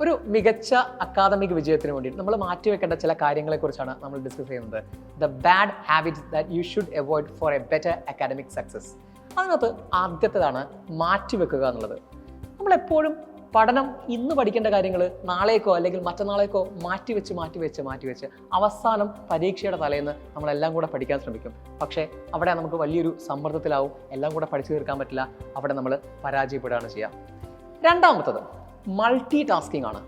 ഒരു മികച്ച അക്കാദമിക് വിജയത്തിന് വേണ്ടി നമ്മൾ മാറ്റിവെക്കേണ്ട ചില കാര്യങ്ങളെക്കുറിച്ചാണ് നമ്മൾ ഡിസ്കസ് ചെയ്യുന്നത്. The bad habits that you should avoid for a better academic success. അതിനകത്ത് ആദ്യത്തേതാണ് മാറ്റിവെക്കുക എന്നുള്ളത്. നമ്മളെപ്പോഴും പഠനം ഇന്ന് പഠിക്കേണ്ട കാര്യങ്ങൾ നാളേക്കോ അല്ലെങ്കിൽ മറ്റന്നാളേക്കോ മാറ്റിവെച്ച് അവസാനം പരീക്ഷയുടെ തലേന്ന് നമ്മളെല്ലാം കൂടെ പഠിക്കാൻ ശ്രമിക്കും. പക്ഷേ അവിടെ നമുക്ക് വലിയൊരു സമ്മർദ്ദത്തിലാവും, എല്ലാം കൂടെ പഠിച്ചു തീർക്കാൻ പറ്റില്ല, അവിടെ നമ്മൾ പരാജയപ്പെടുകയാണ് ചെയ്യുക. രണ്ടാമത്തത് മൾട്ടി ടാസ്കിംഗ് ആണ്.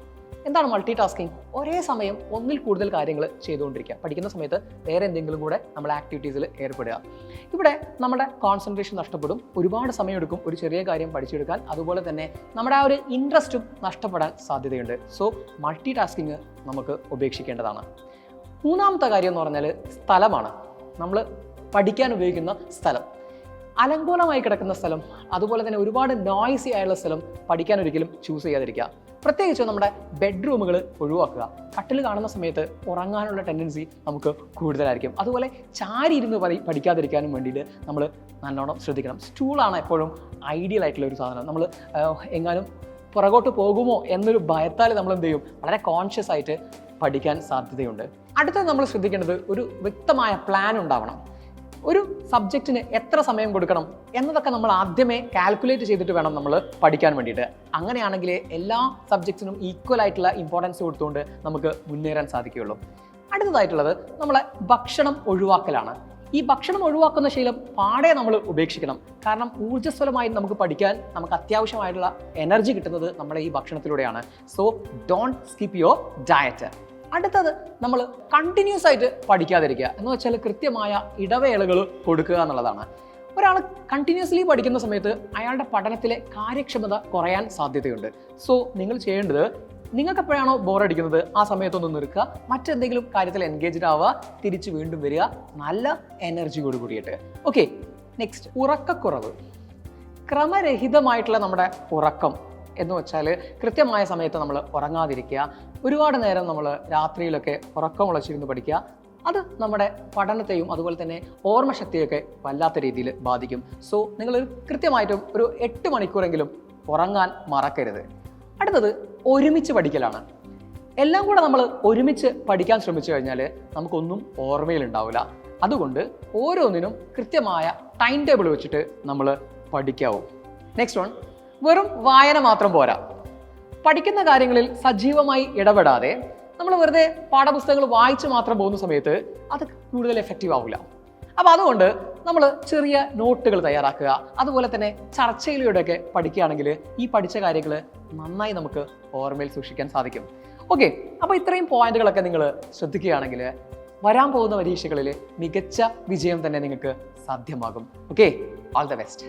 എന്താണ് മൾട്ടി ടാസ്കിംഗ്? ഒരേ സമയം ഒന്നിൽ കൂടുതൽ കാര്യങ്ങൾ ചെയ്തുകൊണ്ടിരിക്കുക. പഠിക്കുന്ന സമയത്ത് വേറെ എന്തെങ്കിലും കൂടെ നമ്മൾ ആക്ടിവിറ്റീസിൽ ഏർപ്പെടുക. ഇവിടെ നമ്മുടെ കോൺസെൻട്രേഷൻ നഷ്ടപ്പെടും, ഒരുപാട് സമയമെടുക്കും ഒരു ചെറിയ കാര്യം പഠിച്ചെടുക്കാൻ. അതുപോലെ തന്നെ നമ്മുടെ ആ ഒരു ഇൻട്രസ്റ്റും നഷ്ടപ്പെടാൻ സാധ്യതയുണ്ട്. സോ മൾട്ടി ടാസ്കിങ് നമുക്ക് ഉപേക്ഷിക്കേണ്ടതാണ്. മൂന്നാമത്തെ കാര്യം എന്ന് പറഞ്ഞാൽ സ്ഥലമാണ്. നമ്മൾ പഠിക്കാൻ ഉപയോഗിക്കുന്ന സ്ഥലം, അലങ്കോലമായി കിടക്കുന്ന സ്ഥലം, അതുപോലെ തന്നെ ഒരുപാട് നോയ്സി ആയുള്ള സ്ഥലം പഠിക്കാൻ ഒരിക്കലും ചൂസ് ചെയ്യാതിരിക്കുക. പ്രത്യേകിച്ച് നമ്മുടെ ബെഡ്റൂമുകൾ ഒഴിവാക്കുക. കട്ടിൽ കാണുന്ന സമയത്ത് ഉറങ്ങാനുള്ള ടെൻഡൻസി നമുക്ക് കൂടുതലായിരിക്കും. അതുപോലെ ചാരി ഇരുന്ന് പഠിക്കാതിരിക്കാനും വേണ്ടിയിട്ട് നമ്മൾ നല്ലോണം ശ്രദ്ധിക്കണം. സ്റ്റൂളാണ് എപ്പോഴും ഐഡിയൽ ആയിട്ടുള്ള ഒരു സാധനം. നമ്മൾ എങ്ങാനും പുറകോട്ട് പോകുമോ എന്നൊരു ഭയത്താൽ നമ്മൾ എന്ത് ചെയ്യും, വളരെ കോൺഷ്യസ് ആയിട്ട് പഠിക്കാൻ സാധ്യതയുണ്ട്. അടുത്തത് നമ്മൾ ശ്രദ്ധിക്കേണ്ടത് ഒരു വ്യക്തമായ പ്ലാൻ ഉണ്ടാവണം. ഒരു സബ്ജക്റ്റിന് എത്ര സമയം കൊടുക്കണം എന്നതൊക്കെ നമ്മൾ ആദ്യമേ കാൽക്കുലേറ്റ് ചെയ്തിട്ട് വേണം നമ്മൾ പഠിക്കാൻ വേണ്ടിയിട്ട്. അങ്ങനെയാണെങ്കിൽ എല്ലാ സബ്ജക്റ്റിനും ഈക്വൽ ആയിട്ടുള്ള ഇമ്പോർട്ടൻസ് കൊടുത്തുകൊണ്ട് നമുക്ക് മുന്നേറാൻ സാധിക്കുകയുള്ളൂ. അടുത്തതായിട്ടുള്ളത് നമ്മളെ ഭക്ഷണം ഒഴിവാക്കലാണ്. ഈ ഭക്ഷണം ഒഴിവാക്കുന്ന ശീലം പാടെ നമ്മൾ ഉപേക്ഷിക്കണം. കാരണം ഊർജ്ജസ്വലമായി നമുക്ക് പഠിക്കാൻ നമുക്ക് അത്യാവശ്യമായിട്ടുള്ള എനർജി കിട്ടുന്നത് നമ്മുടെ ഈ ഭക്ഷണത്തിലൂടെയാണ്. So don't skip your diet. അടുത്തത് നമ്മൾ കണ്ടിന്യൂസ് ആയിട്ട് പഠിക്കാതിരിക്കുക എന്ന് വെച്ചാൽ കൃത്യമായ ഇടവേളകൾ കൊടുക്കുക എന്നുള്ളതാണ്. ഒരാൾ കണ്ടിന്യൂസ്ലി പഠിക്കുന്ന സമയത്ത് അയാളുടെ പഠനത്തിലെ കാര്യക്ഷമത കുറയാൻ സാധ്യതയുണ്ട്. സോ നിങ്ങൾ ചെയ്യേണ്ടത്, നിങ്ങൾക്ക് എപ്പോഴാണോ ബോറടിക്കുന്നത് ആ സമയത്തൊന്ന് നിൽക്കുക, മറ്റെന്തെങ്കിലും കാര്യത്തിൽ എൻഗേജ്ഡ് ആവുക, തിരിച്ച് വീണ്ടും വരിക നല്ല എനർജിയോട് കൂടിയിട്ട്. ഓക്കെ, നെക്സ്റ്റ് ഉറക്കക്കുറവ്. ക്രമരഹിതമായിട്ടുള്ള നമ്മുടെ ഉറക്കം എന്ന് വെച്ചാൽ കൃത്യമായ സമയത്ത് നമ്മൾ ഉറങ്ങാതിരിക്കുക, ഒരുപാട് നേരം നമ്മൾ രാത്രിയിലൊക്കെ ഉറക്കം ഉളച്ചിരുന്ന് പഠിക്കുക. അത് നമ്മുടെ പഠനത്തെയും അതുപോലെ തന്നെ ഓർമ്മശക്തിയൊക്കെ വല്ലാത്ത രീതിയിൽ ബാധിക്കും. സോ നിങ്ങൾ കൃത്യമായിട്ടും ഒരു 8 മണിക്കൂറെങ്കിലും ഉറങ്ങാൻ മറക്കരുത്. അടുത്തത് ഒരുമിച്ച് പഠിക്കലാണ്. എല്ലാം കൂടെ നമ്മൾ ഒരുമിച്ച് പഠിക്കാൻ ശ്രമിച്ചു കഴിഞ്ഞാൽ നമുക്കൊന്നും ഓർമ്മയിലുണ്ടാവില്ല. അതുകൊണ്ട് ഓരോന്നിനും കൃത്യമായ ടൈം ടേബിൾ വെച്ചിട്ട് നമ്മൾ പഠിക്കാവും. നെക്സ്റ്റ് വൺ, വെറും വായന മാത്രം പോരാ. പഠിക്കുന്ന കാര്യങ്ങളിൽ സജീവമായി ഇടപെടാതെ നമ്മൾ വെറുതെ പാഠപുസ്തകങ്ങൾ വായിച്ച് മാത്രം പോകുന്ന സമയത്ത് അത് കൂടുതൽ എഫക്റ്റീവ് ആവില്ല. അപ്പോൾ അതുകൊണ്ട് നമ്മൾ ചെറിയ നോട്ടുകൾ തയ്യാറാക്കുക, അതുപോലെ തന്നെ ചർച്ചയിലൂടെയൊക്കെ പഠിക്കുകയാണെങ്കിൽ ഈ പഠിച്ച കാര്യങ്ങൾ നന്നായി നമുക്ക് ഓർമ്മയിൽ സൂക്ഷിക്കാൻ സാധിക്കും. ഓക്കെ, അപ്പോൾ ഇത്രയും പോയിന്റുകളൊക്കെ നിങ്ങൾ ശ്രദ്ധിക്കുകയാണെങ്കിൽ വരാൻ പോകുന്ന പരീക്ഷകളിൽ മികച്ച വിജയം തന്നെ നിങ്ങൾക്ക് സാധ്യമാകും. Okay, all the best.